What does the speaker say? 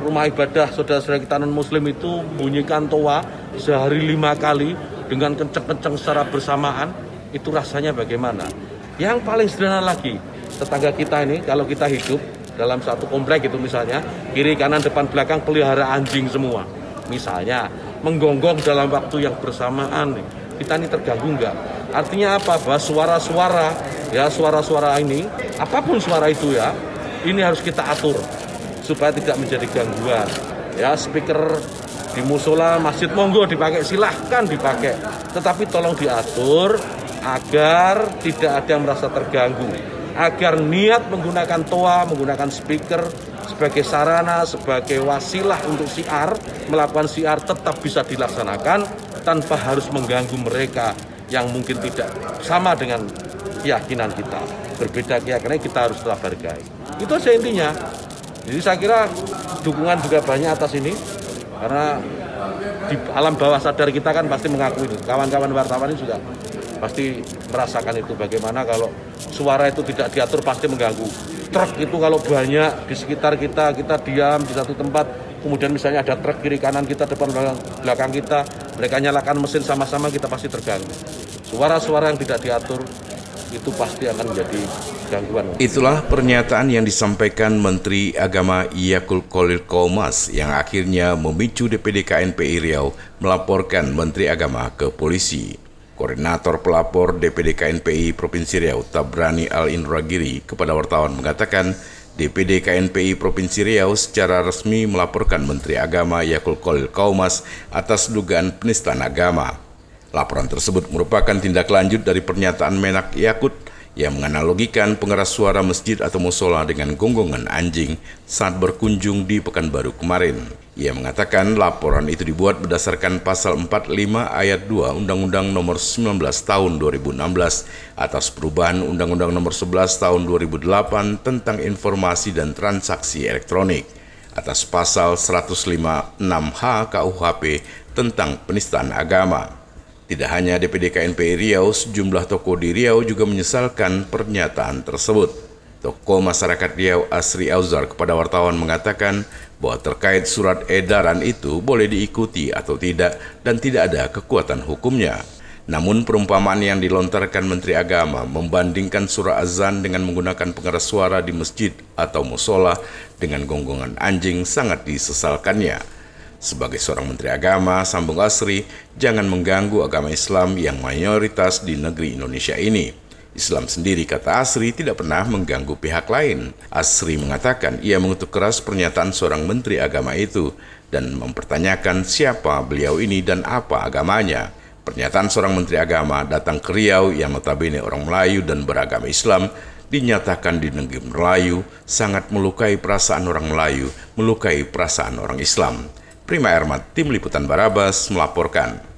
rumah ibadah saudara-saudara kita non-muslim itu bunyikan toa sehari 5 kali dengan kenceng-kenceng secara bersamaan, itu rasanya bagaimana? Yang paling sederhana lagi, tetangga kita ini kalau kita hidup dalam satu komplek itu misalnya, kiri, kanan, depan, belakang pelihara anjing semua. Misalnya, menggonggong dalam waktu yang bersamaan, kita ini terganggu enggak? Artinya apa? Bahwa suara-suara ini, apapun suara itu ya, ini harus kita atur supaya tidak menjadi gangguan. Ya, speaker di musola, masjid monggo dipakai, silahkan dipakai. Tetapi tolong diatur agar tidak ada yang merasa terganggu. Agar niat menggunakan toa, menggunakan speaker sebagai sarana, sebagai wasilah untuk syiar, melakukan syiar tetap bisa dilaksanakan tanpa harus mengganggu mereka yang mungkin tidak sama dengan keyakinan kita. Berbeda keyakinan, kita harus tetap hargai. Itu saja intinya. Jadi saya kira dukungan juga banyak atas ini, karena di alam bawah sadar kita kan pasti mengakui itu. Kawan-kawan wartawan ini juga pasti merasakan itu, bagaimana kalau suara itu tidak diatur pasti mengganggu. Truk itu kalau banyak di sekitar kita diam di satu tempat, kemudian misalnya ada truk kiri kanan kita, depan belakang kita, mereka nyalakan mesin sama-sama, kita pasti terganggu. Suara-suara yang tidak diatur itu pasti akan menjadi gangguan. Itulah pernyataan yang disampaikan Menteri Agama Yakul Kholil Qomas yang akhirnya memicu DPD KNPI Riau melaporkan Menteri Agama ke polisi. Koordinator pelapor DPD KNPI Provinsi Riau, Tabrani Al-Indragiri, kepada wartawan mengatakan DPD KNPI Provinsi Riau secara resmi melaporkan Menteri Agama Yakul Kholil Qomas atas dugaan penistaan agama. Laporan tersebut merupakan tindak lanjut dari pernyataan Menak Yakut yang menganalogikan pengeras suara masjid atau musola dengan gonggongan anjing saat berkunjung di Pekanbaru kemarin. Ia mengatakan laporan itu dibuat berdasarkan pasal 45 ayat 2 Undang-Undang Nomor 19 Tahun 2016 atas perubahan Undang-Undang Nomor 11 Tahun 2008 tentang informasi dan transaksi elektronik, atas pasal 156H KUHP tentang penistaan agama. Tidak hanya DPD KNPI Riau, sejumlah tokoh di Riau juga menyesalkan pernyataan tersebut. Tokoh masyarakat Riau Asri Auzar kepada wartawan mengatakan bahwa terkait surat edaran itu boleh diikuti atau tidak dan tidak ada kekuatan hukumnya. Namun perumpamaan yang dilontarkan Menteri Agama membandingkan surah azan dengan menggunakan pengeras suara di masjid atau musola dengan gonggongan anjing sangat disesalkannya. Sebagai seorang Menteri Agama, sambung Asri, jangan mengganggu agama Islam yang mayoritas di negeri Indonesia ini. Islam sendiri, kata Asri, tidak pernah mengganggu pihak lain. Asri mengatakan ia mengutuk keras pernyataan seorang Menteri Agama itu dan mempertanyakan siapa beliau ini dan apa agamanya. Pernyataan seorang Menteri Agama datang ke Riau yang notabene orang Melayu dan beragama Islam, dinyatakan di negeri Melayu sangat melukai perasaan orang Melayu, melukai perasaan orang Islam. Prima Ermat, Tim Liputan Barabas melaporkan.